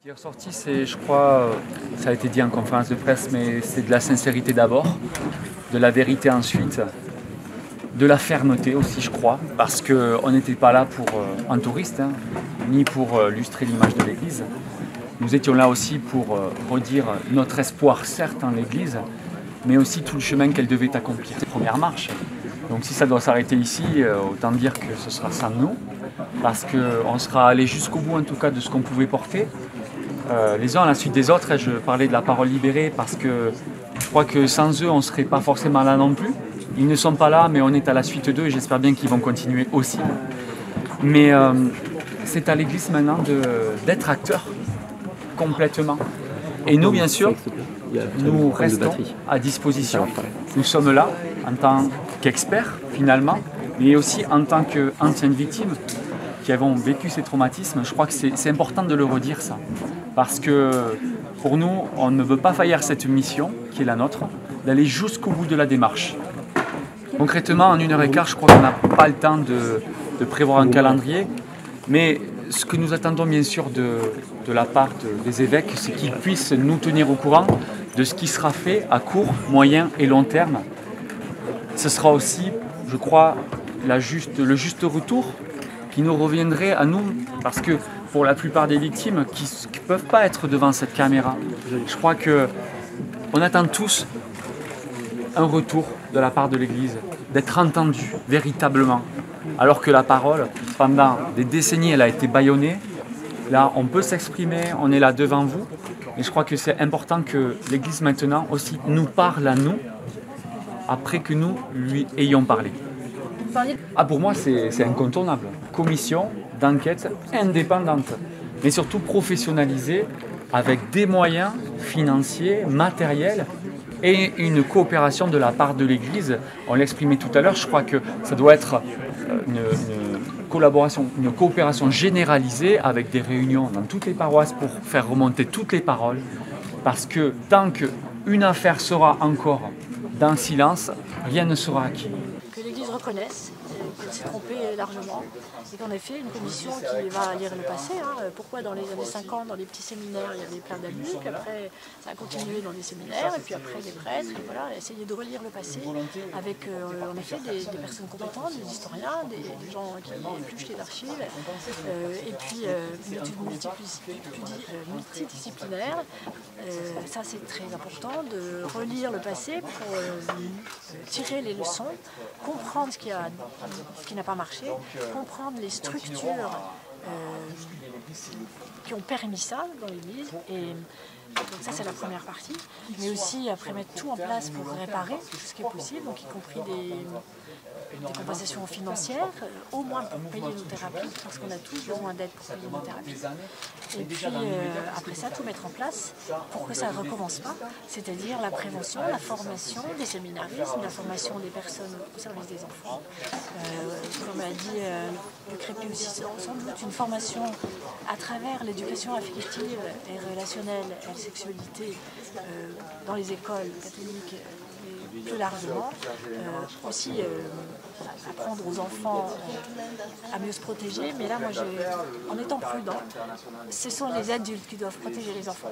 Ce qui est ressorti, c'est, je crois, ça a été dit en conférence de presse, mais c'est de la sincérité d'abord, de la vérité ensuite, de la fermeté aussi, je crois, parce qu'on n'était pas là pour un touriste, ni pour lustrer l'image de l'Église. Nous étions là aussi pour redire notre espoir, certes, en l'Église, mais aussi tout le chemin qu'elle devait accomplir. C'est la première marche. Donc si ça doit s'arrêter ici, autant dire que ce sera sans nous, parce qu'on sera allé jusqu'au bout en tout cas de ce qu'on pouvait porter. Les uns à la suite des autres, je parlais de la parole libérée parce que je crois que sans eux, on ne serait pas forcément là non plus. Ils ne sont pas là, mais on est à la suite d'eux et j'espère bien qu'ils vont continuer aussi. Mais c'est à l'Église maintenant d'être acteur complètement. Et nous, bien sûr, nous restons à disposition. Nous sommes là en tant qu'experts, finalement, mais aussi en tant qu'anciennes victimes qui avons vécu ces traumatismes. Je crois que c'est important de le redire, ça. Parce que pour nous, on ne veut pas faillir cette mission qui est la nôtre, d'aller jusqu'au bout de la démarche. Concrètement, en 1h15, je crois qu'on n'a pas le temps de prévoir un calendrier, mais ce que nous attendons bien sûr de la part des évêques, c'est qu'ils puissent nous tenir au courant de ce qui sera fait à court, moyen et long terme. Ce sera aussi, je crois, le juste retour qui nous reviendrait à nous, parce que pour la plupart des victimes qui ne peuvent pas être devant cette caméra, je crois qu'on attend tous un retour de la part de l'Église, d'être entendu véritablement, alors que la parole, pendant des décennies, elle a été bâillonnée. Là, on peut s'exprimer, on est là devant vous, et je crois que c'est important que l'Église maintenant aussi nous parle à nous, après que nous lui ayons parlé. Pour moi, c'est incontournable. Commission d'enquête indépendante, mais surtout professionnalisée avec des moyens financiers, matériels et une coopération de la part de l'Église. On l'exprimait tout à l'heure, je crois que ça doit être une coopération généralisée avec des réunions dans toutes les paroisses pour faire remonter toutes les paroles, parce que tant qu'une affaire sera encore dans le silence, rien ne sera acquis. Que l'Église reconnaisse qu'elle s'est trompée largement et qu'en effet une commission qui va lire le passé, pourquoi dans les années 50 dans les petits séminaires il y avait plein d'abus, puis après ça a continué dans les séminaires et puis après les prêtres, et voilà, essayer de relire le passé avec en effet des personnes compétentes, des historiens, des gens qui épluchent les archives et puis une étude multidisciplinaire. Ça c'est très important de relire le passé pour tirer les leçons, comprendre ce qui n'a pas marché, comprendre les structures qui ont permis ça dans l'Église. Et donc ça c'est la première partie, mais aussi après mettre tout en place pour réparer ce qui est possible, donc y compris des compensations financières, au moins pour payer nos thérapies, parce qu'on a tous besoin d'aide pour payer nos thérapies. Et puis après ça, tout mettre en place pour que ça ne recommence pas, c'est-à-dire la prévention, la formation des séminaristes, la formation des personnes au service des enfants. Comme a dit le Crépy aussi, sans doute une formation à travers l'éducation affective et relationnelle et la sexualité dans les écoles catholiques et plus largement. Aussi apprendre aux enfants à mieux se protéger, mais là moi en étant prudent, ce sont les adultes qui doivent protéger les enfants.